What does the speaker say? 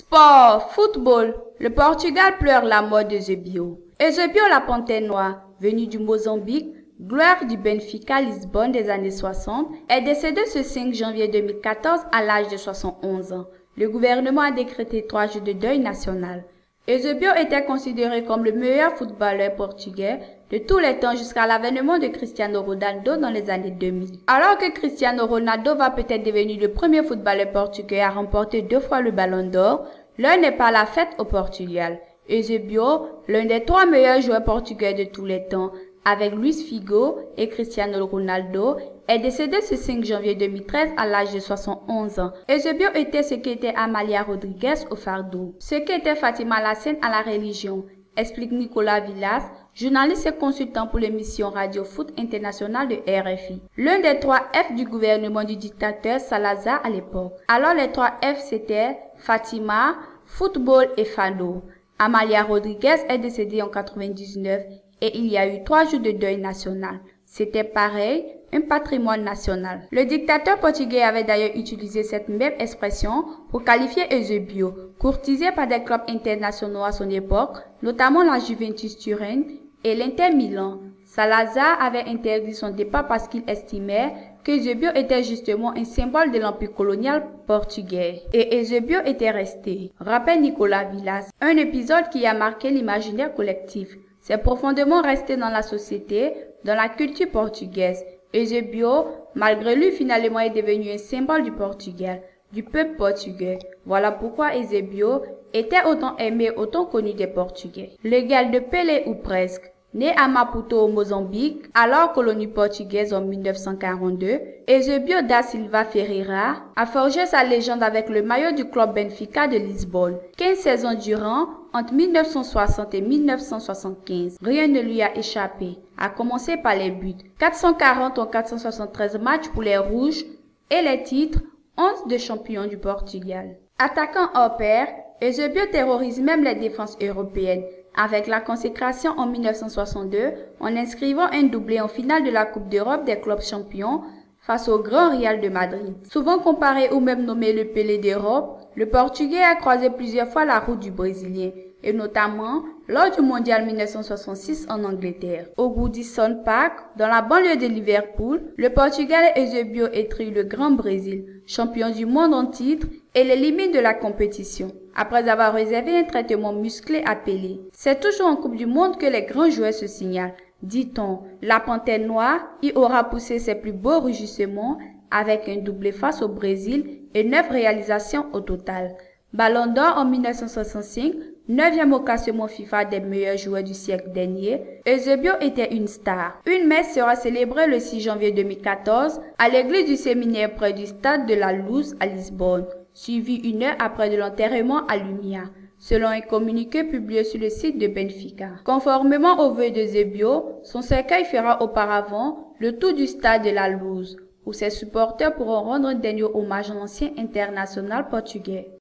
Sport, football, le Portugal pleure la mort d'Eusébio. Eusébio la panthère noire, venu du Mozambique, gloire du Benfica Lisbonne des années 60, est décédé ce 5 janvier 2014 à l'âge de 71 ans. Le gouvernement a décrété 3 jours de deuil national. Eusébio était considéré comme le meilleur footballeur portugais de tous les temps jusqu'à l'avènement de Cristiano Ronaldo dans les années 2000. Alors que Cristiano Ronaldo va peut-être devenir le premier footballeur portugais à remporter 2 fois le Ballon d'Or, l'heure n'est pas la fête au Portugal. Eusébio, l'un des 3 meilleurs joueurs portugais de tous les temps, avec Luís Figo et Cristiano Ronaldo, est décédé ce 5 janvier 2013 à l'âge de 71 ans. Eusébio était ce qu'était Amália Rodrigues au fardeau, ce qu'était Fátima Lassène à la religion, explique Nicolas Villas, journaliste et consultant pour l'émission Radio Foot International de RFI. L'un des 3 F du gouvernement du dictateur Salazar à l'époque. Alors les 3 F c'était Fátima, football et fado. Amália Rodrigues est décédée en 1999 et il y a eu 3 jours de deuil national. C'était pareil, un patrimoine national. Le dictateur portugais avait d'ailleurs utilisé cette même expression pour qualifier Eusébio, courtisé par des clubs internationaux à son époque, notamment la Juventus Turin et l'Inter Milan. Salazar avait interdit son départ parce qu'il estimait qu'Eusébio était justement un symbole de l'empire colonial portugais. Et Eusébio était resté. Rappelle Nicolas Villas, un épisode qui a marqué l'imaginaire collectif. C'est profondément resté dans la société, dans la culture portugaise. Eusébio, malgré lui, finalement est devenu un symbole du Portugal, du peuple portugais. Voilà pourquoi Eusébio était autant aimé, autant connu des Portugais. L'égal de Pelé ou presque. Né à Maputo au Mozambique, alors colonie portugaise en 1942, Eusébio da Silva Ferreira a forgé sa légende avec le maillot du club Benfica de Lisbonne. 15 saisons durant, entre 1960 et 1975, rien ne lui a échappé, à commencer par les buts. 440 en 473 matchs pour les Rouges et les titres 11 de champion du Portugal. Attaquant hors pair, Eusébio terrorise même les défenses européennes, avec la consécration en 1962 en inscrivant un doublé en finale de la Coupe d'Europe des clubs champions face au Grand Real de Madrid. Souvent comparé ou même nommé le Pelé d'Europe, le Portugais a croisé plusieurs fois la route du Brésilien, et notamment lors du Mondial 1966 en Angleterre. Au Goodison Park, dans la banlieue de Liverpool, le Portugal Eusébio étrit le Grand Brésil, champion du monde en titre, et les limites de la compétition, après avoir réservé un traitement musclé à Pelé. C'est toujours en Coupe du Monde que les grands joueurs se signalent. Dit-on, la panthère noire y aura poussé ses plus beaux rugissements avec un doublé face au Brésil et 9 réalisations au total. Ballon d'Or en 1965, 9e au classement FIFA des meilleurs joueurs du siècle dernier, Eusébio était une star. Une messe sera célébrée le 6 janvier 2014 à l'église du séminaire près du stade de la Luz à Lisbonne, suivi 1 heure après de l'enterrement à Lumia, selon un communiqué publié sur le site de Benfica. Conformément aux vœux d'Eusébio, son cercueil fera auparavant le tour du stade de la Luz, où ses supporters pourront rendre un dernier hommage à l'ancien international portugais.